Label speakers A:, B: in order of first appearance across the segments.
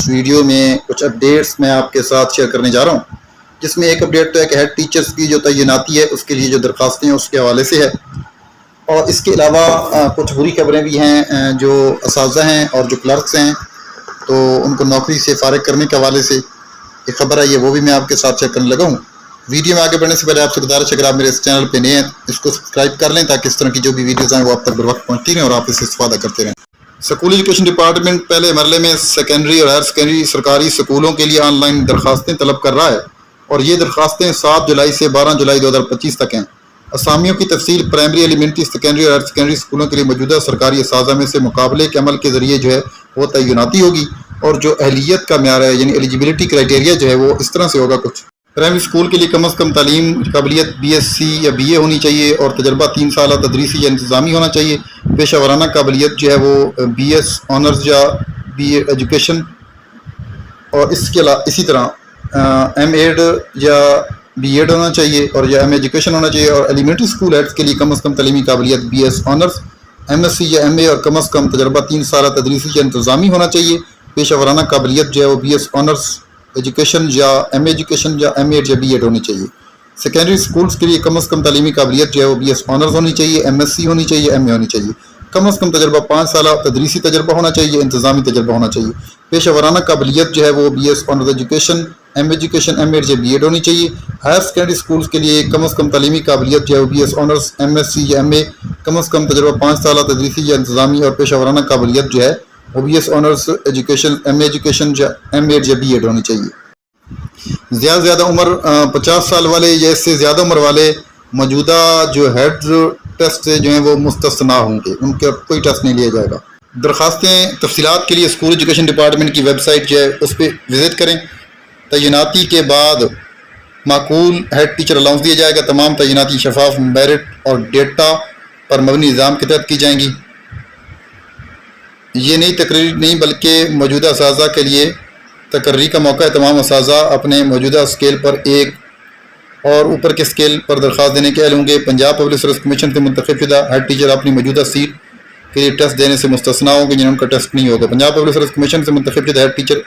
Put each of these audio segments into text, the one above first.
A: اس video میں کچھ updates میں آپ کے ساتھ شیئر کرنے جا رہا ہوں، جس میں ایک اپڈیٹ تو ہے کہ ہیڈ ٹیچرز کی جو تعیناتی ہے اس کے لیے جو درخواستیں ہیں اس کے حوالے سے ہے، اور اس کے علاوہ کچھ بری خبریں بھی ہیں۔ جو اساتذہ ہیں اور جو کلرکس ہیں تو ان کو نوکری سے فارغ کرنے کے حوالے سے ایک خبر ہے، وہ بھی میں آپ کے ساتھ شیئر کرنے لگا ہوں۔ ویڈیو میں آگے بڑھنے سے پہلے آپ سے گزارش ہے، اگر آپ میرے اس چینل پہ نئے ہیں اس کو سبسکرائب کر لیں تاکہ اس طرح کی جو بھی ویڈیوز ہیں وہ آپ تک بر وقت پہنچتی رہیں اور آپ اس سے استفادہ کرتے رہیں۔ اسکول ایجوکیشن ڈپارٹمنٹ پہلے مرحلے میں سیکنڈری اور ہائر سیکنڈری سرکاری اسکولوں کے لیے آن لائن درخواستیں طلب کر رہا ہے، اور یہ درخواستیں 7 جولائی سے 12 جولائی 2025 تک ہیں۔ اسامیوں کی تفصیل پرائمری، ایلیمنٹری، سیکنڈری اور ہائر سیکنڈری اسکولوں کے لیے موجودہ سرکاری اساتذہ میں سے مقابلے کے عمل کے ذریعے جو ہے وہ تعیناتی ہوگی، اور جو اہلیت کا معیار ہے یعنی ایلیجیبلٹی کرائٹیریا جو ہے وہ اس طرح سے ہوگا کچھ۔ پرائمری اسکول کے لیے کم از کم تعلیم قابلیت BSc یا BA ہونی چاہیے، اور تجربہ 3 سالہ تدریسی یا انتظامی ہونا چاہیے۔ پیشہ ورانہ قابلیت جو ہے وہ BS آنرز یا BA ایجوکیشن، اور اس کے علاوہ اسی طرح M.Ed یا B.Ed ہونا چاہیے، اور یا M.A ایجوکیشن ہونا چاہیے۔ اور ایلیمنٹری اسکول ہیڈس کے لیے کم از کم تعلیمی قابلیت BS آنرز، MSc یا MA، اور کم از کم تجربہ 3 سالہ تدریسی یا انتظامی ہونا چاہیے۔ پیشہ ورانہ قابلیت جو ہے وہ BS آنرز ایجوکیشن یا MA ایجوکیشن یا M.Ed یا B.Ed ہونی چاہیے۔ سیکنڈری اسکولس کے لیے کم از کم تعلیمی قابلیت جو ہے وہ BS آنرز ہونی چاہیے، MSc ہونی چاہیے، MA ہونی چاہیے۔ کم از کم تجربہ 5 سالہ تدریسی تجربہ ہونا چاہیے، انتظامی تجربہ ہونا چاہیے۔ پیشہ ورانہ قابلیت جو ہے وہ BS honours education, MA education, M.Ed یا B.Ed ہونی چاہیے۔ ہائر سیکنڈری اسکولس کے لیے کم از کم تعلیمی قابلیت جو ہے وہ BS آنرز، MSc یا MA، کم از کم تجربہ 5 سالہ تدریسی یا انتظامی، اور پیشہ ورانہ قابلیت جو ہے وہ BS honours education, MA education یا M.Ed یا B.Ed ہونی چاہیے۔ زیادہ عمر 50 سال والے یا اس سے زیادہ عمر والے موجودہ جو ہیڈ ٹیسٹ سے جو ہیں وہ مستثنا ہوں گے، ان کا کوئی ٹیسٹ نہیں لیا جائے گا۔ درخواستیں تفصیلات کے لیے اسکول ایجوکیشن ڈپارٹمنٹ کی ویب سائٹ جو ہے اس پہ وزٹ کریں۔ تعیناتی کے بعد معقول ہیڈ ٹیچر الاؤنس دیا جائے گا۔ تمام تعیناتی شفاف، میرٹ اور ڈیٹا پر مبنی نظام کے تحت کی جائیں گی۔ یہ نئی تقرری نہیں بلکہ موجودہ اساتذہ کے لیے تقرری کا موقع ہے۔ تمام اساتذہ اپنے موجودہ اسکیل پر ایک اور اوپر کے اسکیل پر درخواست دینے کے اہل ہوں گے۔ پنجاب پبلک سروس کمیشن سے منتخب شدہ ہیڈ ٹیچر اپنی موجودہ سیٹ کے لیے ٹیسٹ دینے سے مستثنا ہوں گے جنہوں ان کا ٹیسٹ نہیں ہوگا۔ پنجاب پبلک سروس کمیشن سے منتخب شدہ ہیڈ ٹیچر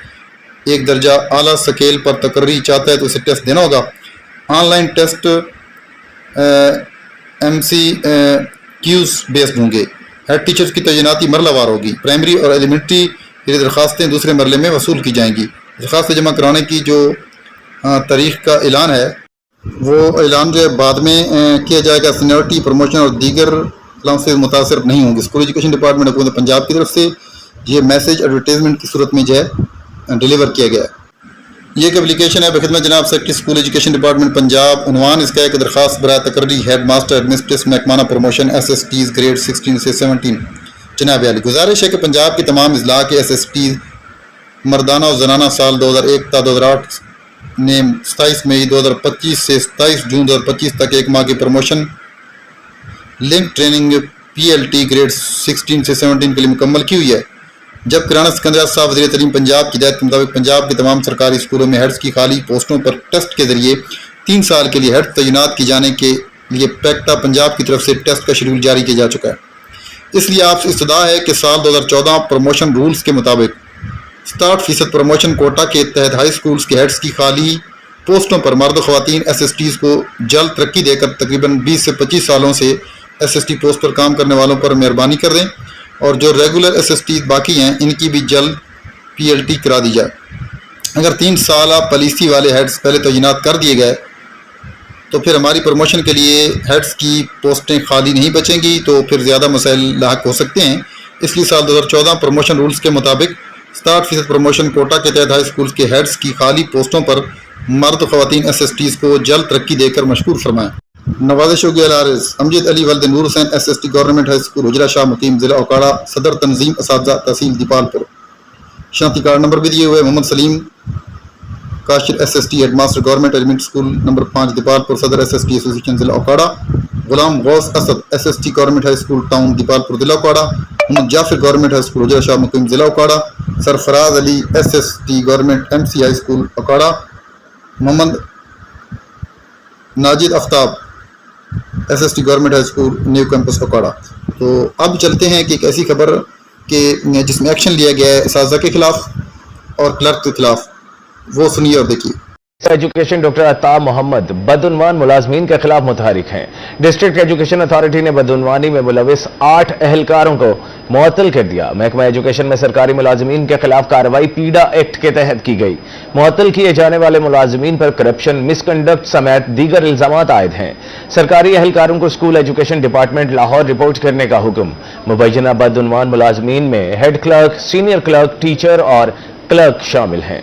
A: ایک درجہ اعلیٰ اسکیل پر تقرری چاہتا ہے تو اسے ٹیسٹ دینا ہوگا۔ On line test MCQs based ہوں گے۔ ہیڈ ٹیچرز کی تعیناتی مرحلہ وار ہوگی۔ پرائمری اور ایلیمنٹری کے لیے درخواستیں دوسرے مرحلے میں وصول کی جائیں گی۔ درخواستیں جمع کرانے کی جو تاریخ کا اعلان ہے وہ اعلان جو ہے بعد میں کیا جائے گا۔ سینیورٹی، پروموشن اور دیگر الاؤنس سے متاثر نہیں ہوں گے۔ اسکول ایجوکیشن ڈپارٹمنٹ حکومت پنجاب کی طرف سے یہ میسج ایڈورٹائزمنٹ کی صورت میں جو ہے ڈیلیور کیا گیا ہے۔ یہ ایک اپلیکیشن ہے بخدمت جناب secretary school education department Punjab. عنوان اس کا ہے کہ درخواست برائے تقرری ہیڈ ماسٹر ایڈمنسٹریشن محکمانہ پروموشن SSTs گریڈ 16 سے 17۔ جناب عالی، گزارش ہے کہ پنجاب کی تمام اضلاع کے SSTs مردانہ اور زنانہ سال 2001 تا 2008 نے 27 مئی 2025 سے 27 جون 2025 تک ایک ماہ کی promotion link training PLT grade 16 سے 17 کے لیے مکمل کی ہوئی ہے، جب رانا سکندر صاحب وزیر تعلیم پنجاب کی ہدایت کے مطابق پنجاب کے تمام سرکاری اسکولوں میں ہیڈس کی خالی پوسٹوں پر ٹیسٹ کے ذریعے 3 سال کے لیے ہیڈ تعینات کی جانے کے لیے پیکٹا پنجاب کی طرف سے ٹیسٹ کا شیڈول جاری کیا جا چکا ہے۔ اس لیے آپ سے استدعا ہے کہ سال 2014 پروموشن رولز کے مطابق 67% پروموشن کوٹا کے تحت ہائی اسکولز کے ہیڈس کی خالی پوسٹوں پر مرد و خواتین SSTs کو جلد ترقی دے کر تقریباً 20 سے 25 سالوں سے SST پوسٹ پر کام کرنے والوں پر مہربانی کر دیں، اور جو ریگولر SSTs باقی ہیں ان کی بھی جلد PLT کرا دی جائے۔ اگر 3 سالہ پالیسی والے ہیڈس پہلے تعینات کر دیے گئے تو پھر ہماری پروموشن کے لیے ہیڈس کی پوسٹیں خالی نہیں بچیں گی، تو پھر زیادہ مسائل لاحق ہو سکتے ہیں۔ اس لیے سال 2014 پروموشن رولز کے مطابق 67% پروموشن کوٹا کے تحت ہائی اسکولز کے ہیڈس کی خالی پوسٹوں پر مرد خواتین SSTs کو جلد ترقی دے کر مشکور فرمائیں۔ نوازش شوقی العارض امجد علی ولد نور حسین SST government high school Hujra Shah Muqeem ضلع اوکاڑا، صدر تنظیم اساتذہ تحصیل دیپال پور۔ شناختی کارڈ نمبر بھی دیے ہوئے۔ محمد Salim Kashar SST head master government elementary school number 5 Depalpur, صدر SST ایسوسیشن ضلع Okara. Ghulam Ghaus Asad SST government high school town Depalpur ضلع Okara. Muhammad Jafar government high school Hujra Shah Muqeem ضلع Okara. Sarfraz Ali SST government MC high school Okara. Muhammad Najid Aftab SST government high school new campus Okara. تو اب چلتے ہیں کہ ایک ایسی خبر کہ جس میں ایکشن لیا گیا ہے اساتذہ کے خلاف، اور کلرک کے خلاف، وہ سنیے اور دیکھیے۔
B: ایجوکیشن ڈاکٹر عطا محمد بدعنوان ملازمین کے خلاف متحرک ہیں۔ ڈسٹرکٹ ایجوکیشن اتھارٹی نے بدعنوانی میں ملوث 8 اہلکاروں کو معطل کر دیا۔ محکمہ ایجوکیشن میں سرکاری ملازمین کے خلاف کارروائی پیڈا ایکٹ کے تحت کی گئی۔ معطل کیے جانے والے ملازمین پر کرپشن، مس کنڈکٹ سمیت دیگر الزامات عائد ہیں۔ سرکاری اہلکاروں کو اسکول ایجوکیشن ڈپارٹمنٹ لاہور رپورٹ کرنے کا حکم۔ مبینہ بدعنوان ملازمین میں head clerk, senior clerk, teacher اور کلرک شامل ہیں۔